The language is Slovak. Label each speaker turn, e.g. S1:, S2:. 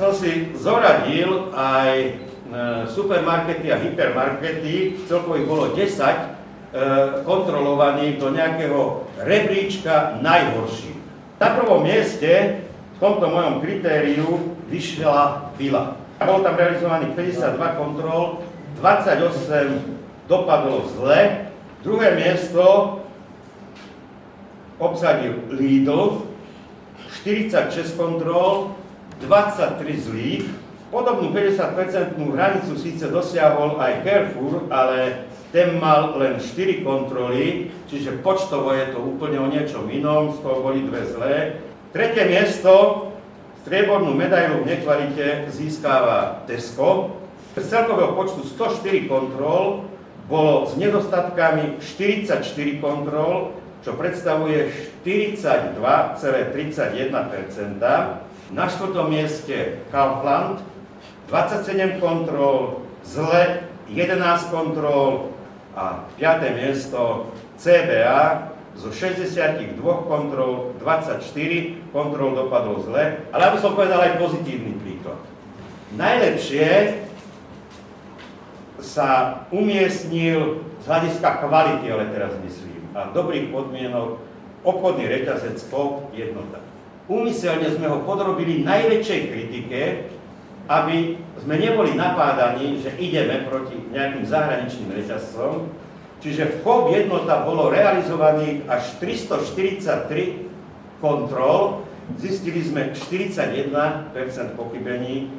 S1: Som si zoradil aj supermarkety a hypermarkety, celkovo ich bolo 10 kontrolovaných do nejakého rebríčka najhorších. Na prvom mieste v tomto mojom kritériu vyšla Billa. Bolo tam realizovaných 52 kontrol, 28 dopadlo zle. Druhé miesto obsadil Lidl, 46 kontrol, 23 zlých. Podobnú 50% hranicu síce dosiahol aj Carrefour, ale ten mal len 4 kontroly, čiže počtovo je to úplne o niečom inom, z toho boli 2 zlé. Tretie miesto, striebornú medailu v nekvalite získava Tesco. Z celkového počtu 104 kontrol bolo s nedostatkami 44 kontrol, čo predstavuje 42,31%. Na 4. mieste Kaufland, 27 kontrol, zle 11 kontrol a 5. miesto CBA, zo 62 kontrol 24 kontrol dopadlo zle. Ale aby som povedal aj pozitívny príklad. Najlepšie sa umiestnil z hľadiska kvality, ale teraz myslím, a dobrých podmienok obchodný reťazec Coop Jednota. Úmyselne sme ho podrobili najväčšej kritike, aby sme neboli napádaní, že ideme proti nejakým zahraničným reťazcom. Čiže v Coop Jednota bolo realizovaných až 343 kontrol, zistili sme 41% pochybení.